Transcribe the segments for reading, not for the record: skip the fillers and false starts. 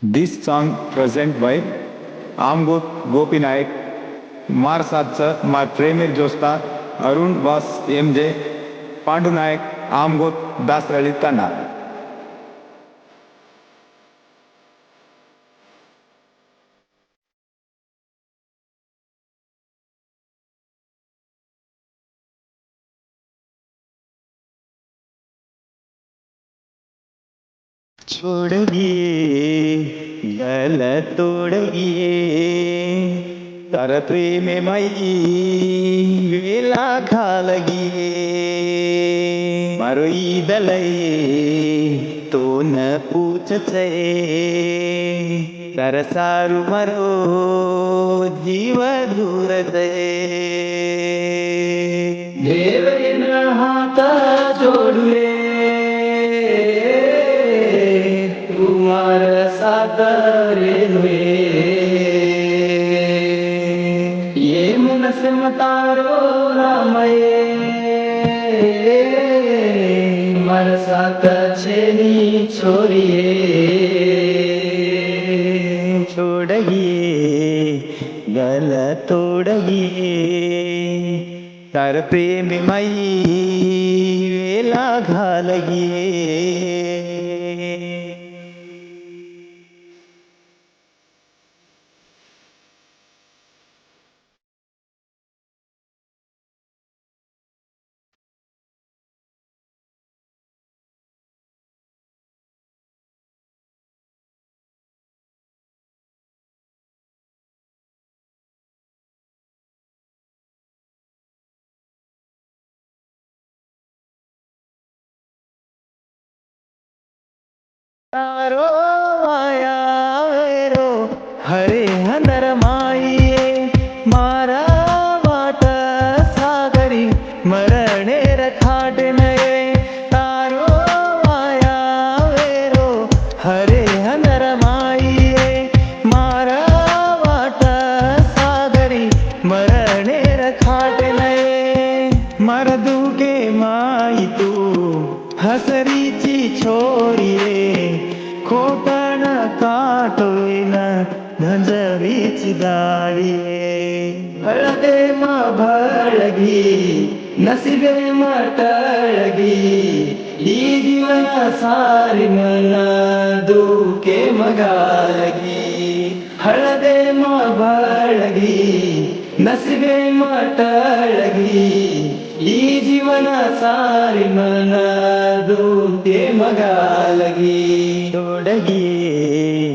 This song present by Amgut Gopi Naik, Mar Satsa, Mar Premier Josta, Arun Bas MJ, Pandu Naik, Amgut Das Lalitana. छोड़िए गल तोड़िए तर प्रेम मई वेला खा लगिए मारो ईदलये तो न पूछ तर सारू मरो जीव दूर देवरिन हाथ जोड़ुए तुमार साथ रेलवे ये मन से मतारो रामये मार साथ छेनी छोड़िए छोड़िए गल तोड़िए तर प्रेम मई वेला घालगिए तारो आया वेरो हरे हंदर माईये मारा वाट सागरी मरणे रखाट नये तारो आया वेरो हरे हंदर माईये मारा वाट सागरी मरणे रखाट नये मरदू के माई तू हसरीची छोरीये खोटण काटोईन धंजरीची दाळीये हळदे भळगी नसिबे मटळगी ही जीवन सारी मन दुखे मगालगी हळदे भळगी नसिबे मटळगी ही जीवन सारी मन दुखे मगालगी तोडगिए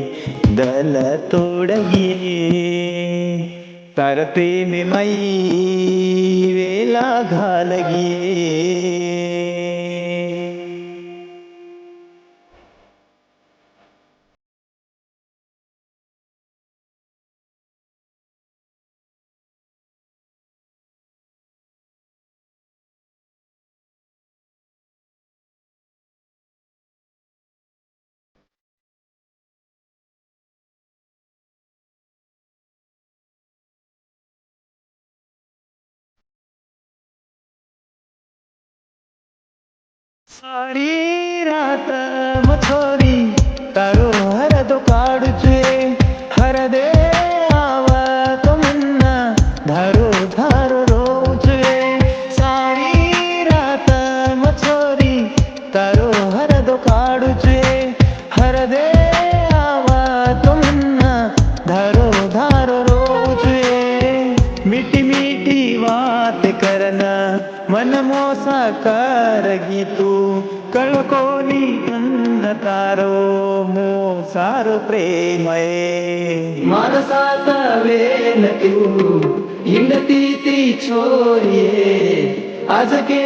दल तोडगिए तर प्रेम मई वेला घालगिए सारी रात मछोरी तारो हर दो काढुचे हर दे आवा तो मुन्ना धारो धारो रोचे सारी रात मछोरी तारो हर दो काढुचे हर दे आवा तो मुन्ना धारो धारो रोचे मीठी मीठी बात करना मन मोसा करगी तू कळकोनी अन्न तारो मोसार प्रेमये मानसात वेन तू हिंडती ती छोरिये आज के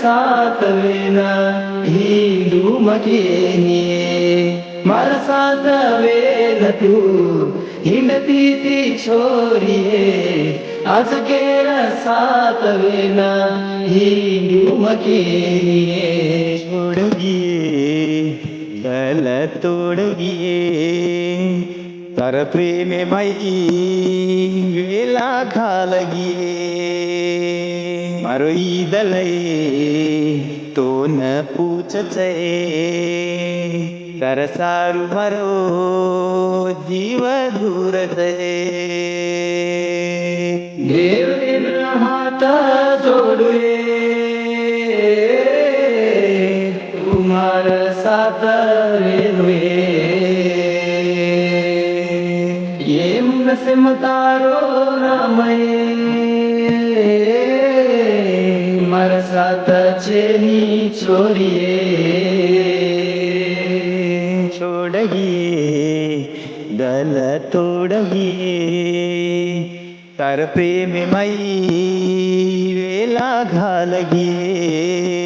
साथ वेन हिंदू मकेनिये मानसात वेन तू हिंडती ती छोरिये आज के साथ वेना हिंदू मकेनिये छोड़गिए गल तोड़गिए तर प्रेम मई वेला घालगिए मारो ईदलये तो न पूछ कर सारू मरो जीव दूर तये देव दिन हात जोडुए तुम्हार साथ रेलुए ये मुंग से मतारो रामये मार साथ चेनी छोड़िए छोड़िए गल तोड़िए तर प्रेम मई वेला घालगिए